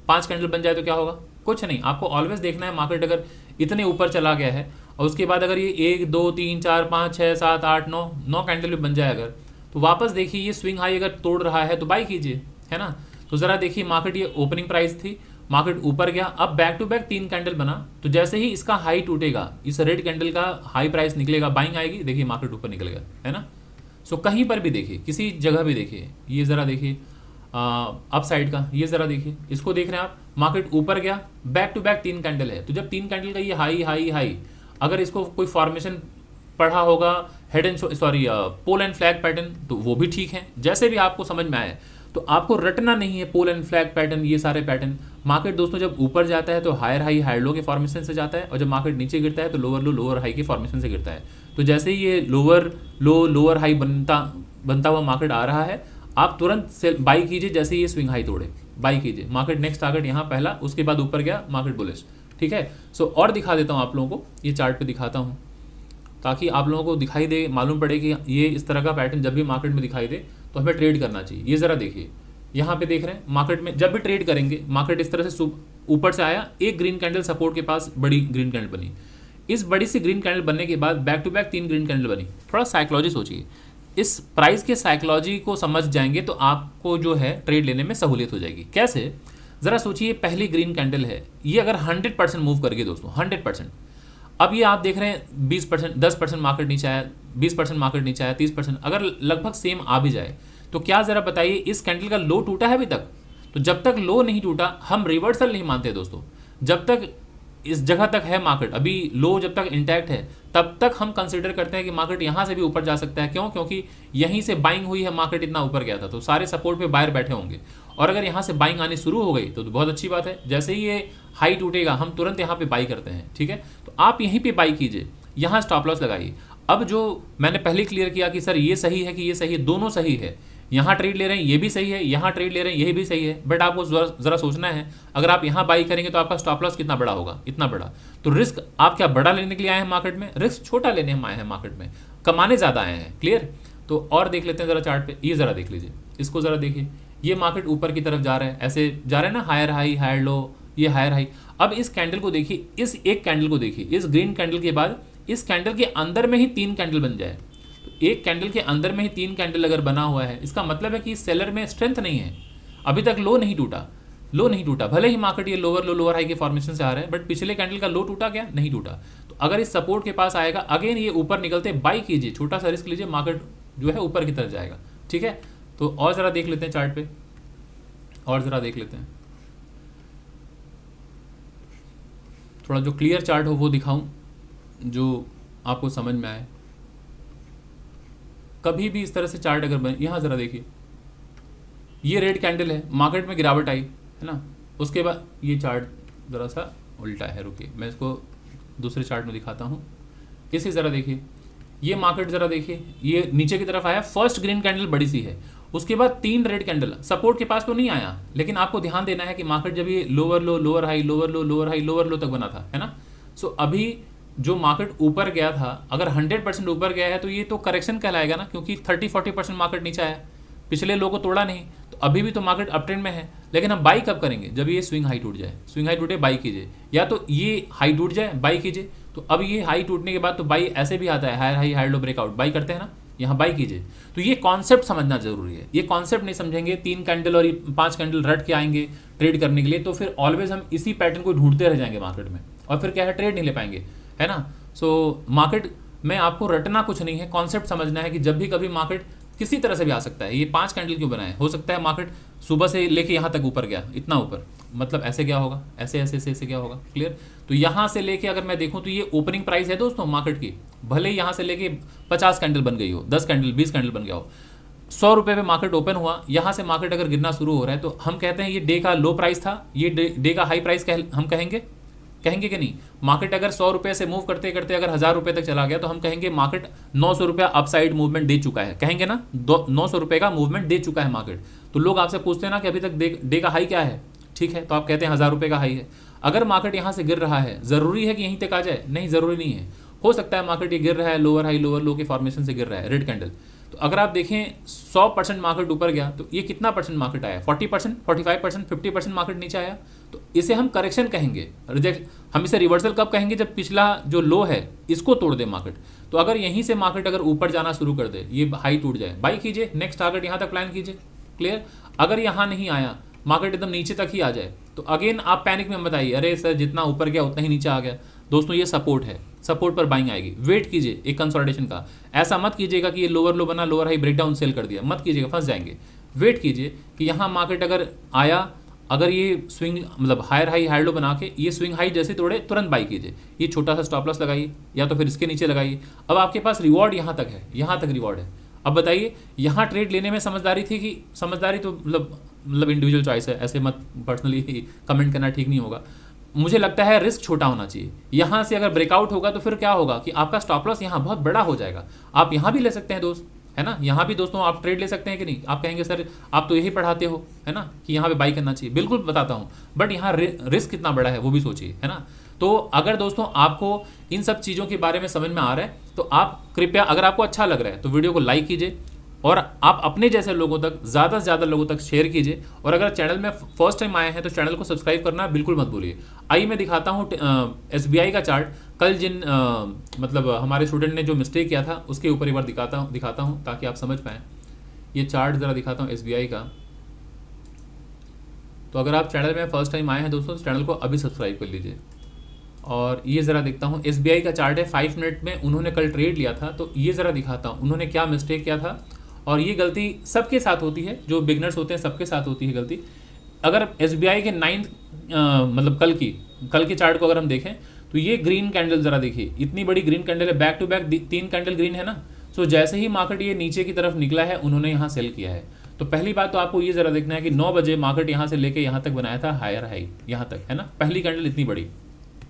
5 कैंडल बन जाए तो क्या होगा, कुछ नहीं। आपको ऑलवेज देखना है मार्केट अगर इतने ऊपर चला गया है, और उसके बाद अगर ये 1 2 3 4 5 6 7 8 9 कैंडल भी बन जाए अगर, तो वापस देखिए ये स्विंग हाई अगर तोड़ रहा है तो बाई कीजिए, है ना। तो ज़रा देखिए मार्केट, ये ओपनिंग प्राइस थी, मार्केट ऊपर गया, अब बैक टू बैक 3 कैंडल बना, तो जैसे ही इसका हाई टूटेगा, इस रेड कैंडल का हाई प्राइस निकलेगा, बाइंग आएगी, देखिए मार्केट ऊपर निकल गया, है ना। सो कहीं पर भी देखिए, किसी जगह भी देखिए, ये ज़रा देखिए अप साइड का, ये ज़रा देखिए, इसको देख रहे हैं आप, मार्केट ऊपर गया, बैक टू बैक 3 कैंडल है, तो जब 3 कैंडल का ये हाई हाई हाई, अगर इसको कोई फॉर्मेशन पढ़ा होगा head and sorry pole and flag pattern, तो वो भी ठीक है, जैसे भी आपको समझ में आए। तो आपको रटना नहीं है पोल एंड फ्लैग पैटर्न, ये सारे पैटर्न। मार्केट दोस्तों जब ऊपर जाता है तो हायर हाई हायर लो के फॉर्मेशन से जाता है, और जब मार्केट नीचे गिरता है तो लोअर लो लोअर हाई के फॉर्मेशन से गिरता है। तो जैसे ही ये लोअर लो लोअर हाई बनता हुआ मार्केट आ रहा है, आप तुरंत से बाई कीजिए, जैसे ही ये स्विंग हाई तोड़े बाई कीजिए। मार्केट नेक्स्ट टारगेट यहाँ पहला, उसके बाद ऊपर गया, मार्केट बुलिश, ठीक है। सो और दिखा देता हूँ आप लोगों को, ये चार्ट पे दिखाता हूँ ताकि आप लोगों को दिखाई दे, मालूम पड़े कि ये इस तरह का पैटर्न जब भी मार्केट में दिखाई दे तो हमें ट्रेड करना चाहिए। ये ज़रा देखिए, यहाँ पे देख रहे हैं मार्केट में जब भी ट्रेड करेंगे, मार्केट इस तरह से ऊपर से आया, एक ग्रीन कैंडल सपोर्ट के पास बड़ी ग्रीन कैंडल बनी, इस बड़ी सी ग्रीन कैंडल बनने के बाद back to back 3 green candle बनी। थोड़ा साइकोलॉजी सोचिए, इस प्राइस के साइकोलॉजी को समझ जाएंगे तो आपको जो है ट्रेड लेने में सहूलियत हो जाएगी। कैसे, ज़रा सोचिए, पहली ग्रीन कैंडल है, ये अगर 100% मूव कर गई दोस्तों, 100%, अब ये आप देख रहे हैं 20%, 10% मार्केट नीचे आया, 20% मार्केट नीचे आया, 30%, अगर लगभग सेम आ भी जाए तो क्या ज़रा बताइए, इस कैंडल का लो टूटा है अभी तक? तो जब तक लो नहीं टूटा, हम रिवर्सल नहीं मानते दोस्तों। जब तक इस जगह तक है मार्केट, अभी लो जब तक इंटैक्ट है, तब तक हम कंसिडर करते हैं कि मार्केट यहाँ से भी ऊपर जा सकता है। क्यों? क्योंकि यहीं से बाइंग हुई है, मार्केट इतना ऊपर गया था, तो सारे सपोर्ट पे बायर बैठे होंगे, और अगर यहाँ से बाइंग आनी शुरू हो गई तो बहुत अच्छी बात है। जैसे ही ये हाई टूटेगा, हम तुरंत यहाँ पे बाई करते हैं, ठीक है। तो आप यहीं पे बाई कीजिए, यहाँ स्टॉप लॉस लगाइए। अब जो मैंने पहले क्लियर किया कि सर ये सही है कि ये सही है, दोनों सही है, यहाँ ट्रेड ले रहे हैं ये भी सही है, यहाँ ट्रेड ले रहे हैं ये भी सही है, बट आपको ज़रा सोचना है, अगर आप यहाँ बाई करेंगे तो आपका स्टॉप लॉस कितना बड़ा होगा, इतना बड़ा। तो रिस्क आप क्या बड़ा लेने के लिए आए हैं मार्केट में? रिस्क छोटा लेने हम आए हैं मार्केट में, कमाने ज़्यादा आए हैं। क्लियर? तो और देख लेते हैं ज़रा चार्ट पे, ये ज़रा देख लीजिए, इसको ज़रा देखिए, ये मार्केट ऊपर की तरफ जा रहा है, ऐसे जा रहा है ना, हायर हाई हायर लो, ये हायर हाई। अब इस कैंडल को देखिए, इस एक कैंडल को देखिए, इस ग्रीन कैंडल के बाद इस कैंडल के अंदर में ही 3 कैंडल बन जाए, तो एक कैंडल के अंदर में ही 3 कैंडल अगर बना हुआ है, इसका मतलब है कि सेलर में स्ट्रेंथ नहीं है, अभी तक लो नहीं टूटा। भले ही मार्केट ये लोअर लो लोअर हाई के फॉर्मेशन से आ रहा है, बट पिछले कैंडल का लो टूटा क्या? नहीं टूटा। तो अगर इस सपोर्ट के पास आएगा, अगेन ये ऊपर निकलते बाई कीजिए, छोटा सा रिस्क लीजिए, मार्केट जो है ऊपर की तरफ जाएगा, ठीक है। तो और ज़रा देख लेते हैं चार्ट पे, और ज़रा देख लेते हैं, थोड़ा जो क्लियर चार्ट हो वो दिखाऊं, जो आपको समझ में आए। कभी भी इस तरह से चार्ट अगर बने, यहाँ ज़रा देखिए, ये रेड कैंडल है, मार्केट में गिरावट आई है ना, उसके बाद ये चार्ट ज़रा सा उल्टा है, रुकिए मैं इसको दूसरे चार्ट में दिखाता हूँ। इसे ज़रा देखिए, ये मार्केट ज़रा देखिए, ये नीचे की तरफ आया, फर्स्ट ग्रीन कैंडल बड़ी सी है, उसके बाद 3 रेड कैंडल, सपोर्ट के पास तो नहीं आया, लेकिन आपको ध्यान देना है कि मार्केट जब ये लोअर लो लोअर हाई लोअर लो लोअर हाई लोअर लो तक बना था, है ना। सो अभी जो मार्केट ऊपर गया था, अगर 100% ऊपर गया है तो ये तो करेक्शन कहलाएगा ना, क्योंकि 30-40% मार्केट नीचे आया, पिछले लो को तोड़ा नहीं, तो अभी भी तो मार्केट अप ट्रेंड में है। लेकिन हम बाई कब करेंगे? जब ये स्विंग हाई टूट जाए, स्विंग हाई टूटे बाई कीजिए, या तो ये हाई टूट जाए बाई कीजिए। तो अब ये हाई टूटने के बाद तो बाई ऐसे भी आता है, higher high higher low breakout, buy करते हैं ना, यहाँ बाई कीजिए। तो ये कॉन्सेप्ट समझना जरूरी है, ये कॉन्सेप्ट नहीं समझेंगे, 3 कैंडल और 5 कैंडल रट के आएंगे ट्रेड करने के लिए, तो फिर ऑलवेज हम इसी पैटर्न को ढूंढते रह जाएंगे मार्केट में, और फिर क्या है, ट्रेड नहीं ले पाएंगे, है ना। सो मार्केट में आपको रटना कुछ नहीं है, कॉन्सेप्ट समझना है कि जब भी कभी मार्केट किसी तरह से भी आ सकता है। ये 5 कैंडल क्यों बनाए? हो सकता है मार्केट सुबह से लेके यहाँ तक ऊपर गया, इतना ऊपर, मतलब ऐसे क्या होगा, ऐसे ऐसे ऐसे ऐसे क्या होगा, क्लियर। तो यहाँ से लेके अगर मैं देखूँ तो ये ओपनिंग प्राइस है दोस्तों मार्केट की, भले ही यहाँ से लेके 50 कैंडल बन गई हो, 10 कैंडल 20 कैंडल बन गया हो, 100 रुपये पे मार्केट ओपन हुआ, यहाँ से मार्केट अगर गिरना शुरू हो रहा है, तो हम कहते हैं ये डे का लो प्राइस था, ये डे का हाई प्राइस हम कहेंगे कि नहीं। मार्केट अगर 100 रुपये से मूव करते करते अगर 1000 रुपये तक चला गया, तो हम कहेंगे मार्केट 900 रुपया अपसाइड मूवमेंट दे चुका है, कहेंगे ना, 900 रुपये का मूवमेंट दे चुका है मार्केट। तो लोग आपसे पूछते हैं ना कि अभी तक डे का हाई क्या है, ठीक है, तो आप कहते हैं 1000 रुपये का हाई है। अगर मार्केट यहाँ से गिर रहा है, ज़रूरी है कि यहीं तक आ जाए? नहीं, ज़रूरी नहीं है, हो सकता है मार्केट ये गिर रहा है, लोअर हाई लोअर लो के फॉर्मेशन से गिर रहा है, रेड कैंडल। तो अगर आप देखें 100% मार्केट ऊपर गया, तो ये कितना परसेंट मार्केट आया? 40%, 45%, 50% मार्केट नीचे आया। तो इसे हम करेक्शन कहेंगे, रिजेक्ट। हम इसे रिवर्सल कब कहेंगे? जब पिछला जो लो है इसको तोड़ दे मार्केट। तो अगर यहीं से मार्केट अगर ऊपर जाना शुरू कर दे, ये हाई टूट जाए, बाई कीजिए, नेक्स्ट टारगेट यहाँ तक प्लान कीजिए। क्लियर? अगर यहाँ नहीं आया, मार्केट एकदम नीचे तक ही आ जाए, तो अगेन आप पैनिक में मत आइए, अरे सर जितना ऊपर गया उतना ही नीचे आ गया। दोस्तों ये सपोर्ट है, सपोर्ट पर बाइंग आएगी, वेट कीजिए एक कंसोलिडेशन का। ऐसा मत कीजिएगा कि ये लोअर लो बना, लोअर हाई ब्रेकडाउन सेल कर दिया, मत कीजिएगा, फंस जाएंगे। वेट कीजिए कि यहाँ मार्केट अगर आया, अगर ये स्विंग मतलब हायर हाई हायर लो बना के ये स्विंग हाई जैसे तोड़े, तुरंत बाई कीजिए। ये छोटा सा स्टॉप लॉस लगाइए या तो फिर इसके नीचे लगाइए। अब आपके पास रिवॉर्ड यहाँ तक है, यहाँ तक रिवॉर्ड है। अब बताइए यहाँ ट्रेड लेने में समझदारी थी कि समझदारी तो मतलब इंडिविजुअल चॉइस है, ऐसे मत पर्सनली कमेंट करना ठीक नहीं होगा। मुझे लगता है रिस्क छोटा होना चाहिए। यहाँ से अगर ब्रेकआउट होगा तो फिर क्या होगा कि आपका स्टॉप लॉस यहाँ बहुत बड़ा हो जाएगा। आप यहाँ भी ले सकते हैं दोस्त, है ना, यहाँ भी दोस्तों आप ट्रेड ले सकते हैं कि नहीं। आप कहेंगे सर आप तो यही पढ़ाते हो, है ना, कि यहाँ पे बाई करना चाहिए। बिल्कुल बताता हूँ, बट यहाँ रिस्क कितना बड़ा है वो भी सोचिए, है ना। तो अगर दोस्तों आपको इन सब चीज़ों के बारे में समझ में आ रहा है तो आप कृपया, अगर आपको अच्छा लग रहा है तो वीडियो को लाइक कीजिए और आप अपने जैसे लोगों तक, ज़्यादा से ज़्यादा लोगों तक शेयर कीजिए। और अगर चैनल में फर्स्ट टाइम आए हैं तो चैनल को सब्सक्राइब करना बिल्कुल मत भूलिए। आइए मैं दिखाता हूँ SBI का चार्ट। कल जिन मतलब हमारे स्टूडेंट ने जो मिस्टेक किया था उसके ऊपर एक बार दिखाता हूँ ताकि आप समझ पाएँ। ये चार्ट ज़रा दिखाता हूँ SBI का। तो अगर आप चैनल में फर्स्ट टाइम आए हैं दोस्तों तो चैनल को अभी सब्सक्राइब कर लीजिए। और ये ज़रा देखता हूँ, SBI का चार्ट है, 5 मिनट में उन्होंने कल ट्रेड लिया था। तो ये ज़रा दिखाता हूँ उन्होंने क्या मिस्टेक किया था। और ये गलती सबके साथ होती है, जो बिगनर्स होते हैं सबके साथ होती है गलती। अगर SBI के 9th मतलब कल के चार्ट को अगर हम देखें तो ये ग्रीन कैंडल ज़रा देखिए, इतनी बड़ी ग्रीन कैंडल है, back to back 3 candle green है ना। सो जैसे ही मार्केट ये नीचे की तरफ निकला है उन्होंने यहाँ सेल किया है। तो पहली बात तो आपको ये ज़रा देखना है कि 9 बजे मार्केट यहाँ से लेके यहाँ तक बनाया था हायर हाई, यहाँ तक, है ना, पहली कैंडल इतनी बड़ी।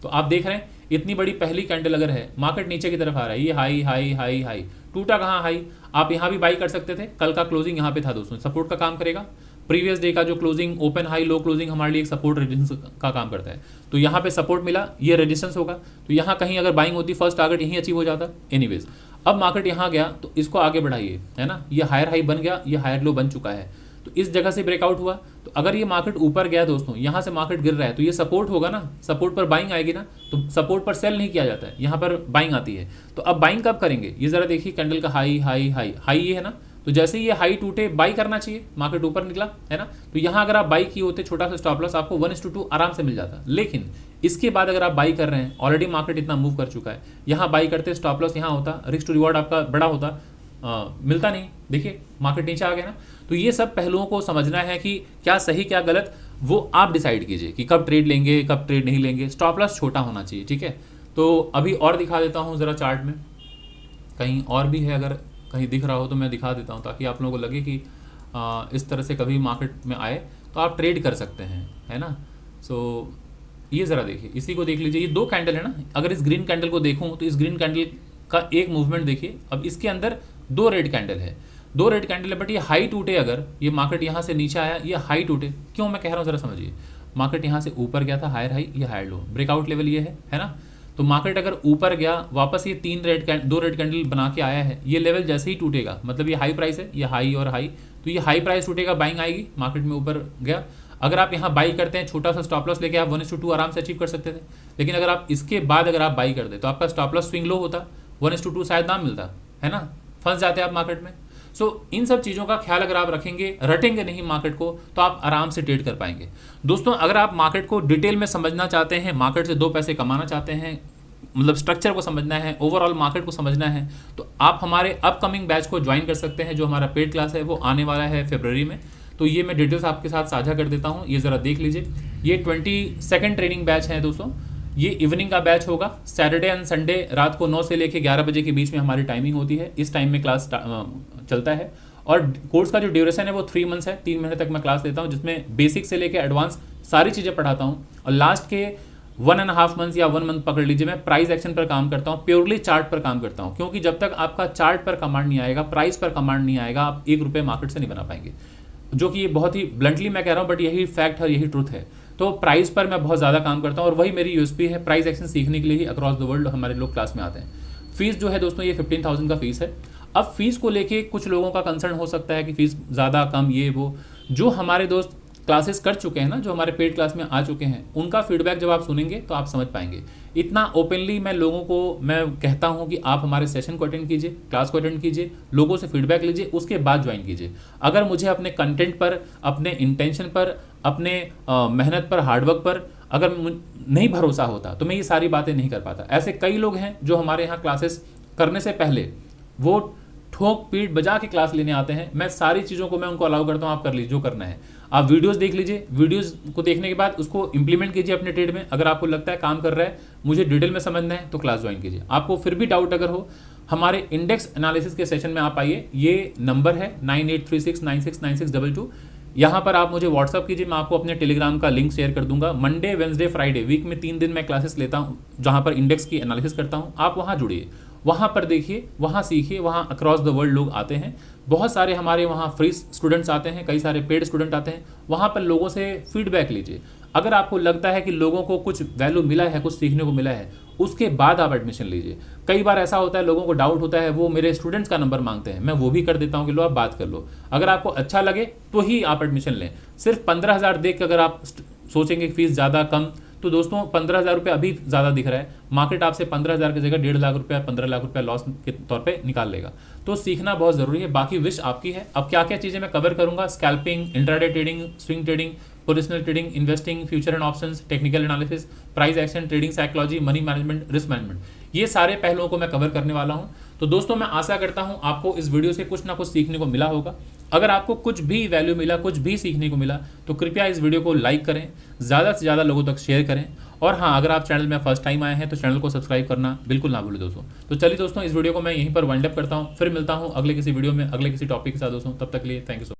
तो आप देख रहे हैं इतनी बड़ी पहली कैंडल अगर है, मार्केट नीचे की तरफ आ रहा है, ये हाई हाई हाई हाई, टूटा कहाँ हाई। आप यहाँ भी बाई कर सकते थे, कल का क्लोजिंग यहाँ पे था दोस्तों, सपोर्ट का काम करेगा। प्रीवियस डे का जो closing, open high low closing हमारे लिए एक सपोर्ट रेजिस्टेंस का काम करता है। तो यहाँ पे सपोर्ट मिला, ये रेजिस्टेंस होगा, तो यहाँ कहीं अगर बाइंग होती फर्स्ट टारगेट यहीं अचीव हो जाता। एनीवेज अब मार्केट यहाँ गया तो इसको आगे बढ़ाइए, है ना, ये हायर हाई बन गया, ये हायर लो बन चुका है। तो इस जगह से ब्रेकआउट हुआ, तो अगर ये मार्केट ऊपर गया दोस्तों, यहाँ से मार्केट गिर रहा है तो ये सपोर्ट होगा ना, सपोर्ट पर बाइंग आएगी ना। तो सपोर्ट पर सेल नहीं किया जाता है, यहाँ पर बाइंग आती है। तो अब बाइंग कब करेंगे, ये जरा देखिए कैंडल का हाई हाई हाई हाई ये है ना। तो जैसे ही ये हाई टूटे बाई करना चाहिए, मार्केट ऊपर निकला है ना। तो यहाँ अगर आप बाई किए होते, छोटा सा स्टॉप लॉस आपको 1:2 आराम से मिल जाता। लेकिन इसके बाद अगर आप बाई कर रहे हैं, ऑलरेडी मार्केट इतना मूव कर चुका है, यहाँ बाई करते स्टॉप लॉस यहाँ होता, रिस्क टू रिवॉर्ड आपका बड़ा होता, मिलता नहीं। देखिए मार्केट नीचे आ गया ना। तो ये सब पहलुओं को समझना है कि क्या सही क्या गलत, वो आप डिसाइड कीजिए कि कब ट्रेड लेंगे कब ट्रेड नहीं लेंगे। स्टॉप लॉस छोटा होना चाहिए, ठीक है। तो अभी और दिखा देता हूँ ज़रा चार्ट में, कहीं और भी है, अगर कहीं दिख रहा हो तो मैं दिखा देता हूँ ताकि आप लोगों को लगे कि इस तरह से कभी मार्केट में आए तो आप ट्रेड कर सकते हैं, है ना। सो ये ज़रा देखिए, इसी को देख लीजिए, ये 2 कैंडल है ना। अगर इस ग्रीन कैंडल को देखूँ तो इस ग्रीन कैंडल का एक मूवमेंट देखिए। अब इसके अंदर 2 रेड कैंडल है, 2 रेड कैंडल है, बट ये हाई टूटे, अगर ये मार्केट यहाँ से नीचे आया, ये हाई टूटे, क्यों मैं कह रहा हूँ ज़रा समझिए। मार्केट यहाँ से ऊपर गया था हायर हाई, ये हायर लो, ब्रेकआउट लेवल ये है ना। तो मार्केट अगर ऊपर गया वापस, ये 2 रेड कैंडल बना के आया है, ये लेवल जैसे ही टूटेगा, मतलब ये हाई प्राइस है, ये हाई और हाई, तो ये हाई प्राइस टूटेगा, बाइंग आएगी, मार्केट में ऊपर गया। अगर आप यहाँ बाई करते हैं, छोटा सा स्टॉप लॉस लेके आप 1:2 आराम से अचीव कर सकते थे। लेकिन अगर आप इसके बाद अगर आप बाई कर दे तो आपका स्टॉप लॉस स्विंग लो होता, 1:2 शायद ना मिलता, है ना, फंस जाते आप मार्केट में। सो इन सब चीज़ों का ख्याल अगर आप रखेंगे, रटेंगे नहीं मार्केट को, तो आप आराम से ट्रेड कर पाएंगे। दोस्तों अगर आप मार्केट को डिटेल में समझना चाहते हैं, मार्केट से 2 पैसे कमाना चाहते हैं, मतलब स्ट्रक्चर को समझना है, ओवरऑल मार्केट को समझना है, तो आप हमारे अपकमिंग बैच को ज्वाइन कर सकते हैं। जो हमारा पेड क्लास है वो आने वाला है फरवरी में। तो ये मैं डिटेल्स आपके साथ साझा कर देता हूँ, ये ज़रा देख लीजिए। ये 22nd ट्रेनिंग बैच है दोस्तों, ये इवनिंग का बैच होगा। सैटरडे एंड संडे रात को 9 से लेकर 11 बजे के बीच में हमारी टाइमिंग होती है, इस टाइम में क्लास चलता है। और कोर्स का जो ड्यूरेशन है वो 3 मंथ्स है, 3 महीने तक मैं क्लास लेता हूँ, जिसमें बेसिक से लेकर एडवांस सारी चीज़ें पढ़ाता हूँ। और लास्ट के 1.5 मंथ्स या 1 मंथ पकड़ लीजिए, मैं प्राइस एक्शन पर काम करता हूँ, प्योरली चार्ट पर काम करता हूँ। क्योंकि जब तक आपका चार्ट पर कमांड नहीं आएगा, प्राइस पर कमांड नहीं आएगा, आप 1 रुपये मार्केट से नहीं बना पाएंगे। जो कि ये बहुत ही ब्लंटली मैं कह रहा हूँ, बट यही फैक्ट है, यही ट्रुथ है। तो प्राइस पर मैं बहुत ज़्यादा काम करता हूँ और वही मेरी यूएसपी है। प्राइस एक्शन सीखने के लिए ही अक्रॉस द वर्ल्ड हमारे लोग क्लास में आते हैं। फीस जो है दोस्तों ये 15,000 का फीस है। अब फीस को लेके कुछ लोगों का कंसर्न हो सकता है कि फीस ज़्यादा कम ये वो। जो हमारे दोस्त क्लासेस कर चुके हैं ना, जो हमारे पेड क्लास में आ चुके हैं, उनका फीडबैक जब आप सुनेंगे तो आप समझ पाएंगे। इतना ओपनली मैं लोगों को मैं कहता हूं कि आप हमारे सेशन को अटेंड कीजिए, क्लास को अटेंड कीजिए, लोगों से फीडबैक लीजिए, उसके बाद ज्वाइन कीजिए। अगर मुझे अपने कंटेंट पर, अपने इंटेंशन पर, अपने मेहनत पर, हार्डवर्क पर अगर नहीं भरोसा होता तो मैं ये सारी बातें नहीं कर पाता। ऐसे कई लोग हैं जो हमारे यहाँ क्लासेस करने से पहले वो ठोक पीट बजा के क्लास लेने आते हैं। मैं सारी चीज़ों को मैं उनको अलाउ करता हूँ, आप कर लीजिए जो करना है। आप वीडियोस देख लीजिए, वीडियोस को देखने के बाद उसको इंप्लीमेंट कीजिए अपने ट्रेड में। अगर आपको लगता है काम कर रहा है, मुझे डिटेल में समझना है, तो क्लास ज्वाइन कीजिए। आपको फिर भी डाउट अगर हो, हमारे इंडेक्स एनालिसिस के सेशन में आप आइए। ये नंबर है 9836969622। यहाँ पर आप मुझे व्हाट्सअप कीजिए, मैं आपको अपने टेलीग्राम का लिंक शेयर कर दूंगा। मंडे, वेंसडे, फ्राइडे, वीक में 3 दिन मैं क्लासेस लेता हूँ जहाँ पर इंडेक्स की एनालिसिस करता हूँ। आप वहाँ जुड़िए, वहाँ पर देखिए, वहाँ सीखिए। वहाँ अक्रॉस द वर्ल्ड लोग आते हैं, बहुत सारे हमारे वहाँ फ्री स्टूडेंट्स आते हैं, कई सारे पेड स्टूडेंट आते हैं। वहाँ पर लोगों से फीडबैक लीजिए। अगर आपको लगता है कि लोगों को कुछ वैल्यू मिला है, कुछ सीखने को मिला है, उसके बाद आप एडमिशन लीजिए। कई बार ऐसा होता है, लोगों को डाउट होता है, वो मेरे स्टूडेंट्स का नंबर मांगते हैं, मैं वो भी कर देता हूँ कि लो आप बात कर लो। अगर आपको अच्छा लगे तो ही आप एडमिशन लें। सिर्फ 15,000 देख के अगर आप सोचेंगे फीस ज़्यादा कम, तो दोस्तों 15,000 रुपये अभी ज़्यादा दिख रहा है। मार्केट आपसे 15,000 की जगह 1.5 लाख रुपया, 15 लाख रुपया लॉस के तौर पे निकाल लेगा। तो सीखना बहुत ज़रूरी है। बाकी विश आपकी है। अब क्या क्या चीज़ें मैं कवर करूँगा, scalping, intraday trading, swing trading, positional trading, investing, future and options, technical analysis, price action, trading psychology, money management, risk management, ये सारे पहलुओं को मैं कवर करने वाला हूँ। तो दोस्तों मैं आशा करता हूँ आपको इस वीडियो से कुछ ना कुछ सीखने को मिला होगा। अगर आपको कुछ भी वैल्यू मिला, कुछ भी सीखने को मिला, तो कृपया इस वीडियो को लाइक करें, ज़्यादा से ज़्यादा लोगों तक शेयर करें। और हाँ, अगर आप चैनल में फर्स्ट टाइम आए हैं तो चैनल को सब्सक्राइब करना बिल्कुल ना भूलें दोस्तों। तो चलिए दोस्तों, इस वीडियो को मैं यहीं पर वाइंड अप करता हूँ। फिर मिलता हूँ अगले किसी वीडियो में, अगले किसी टॉपिक के साथ दोस्तों। तब तक के लिए थैंक यू सो मच।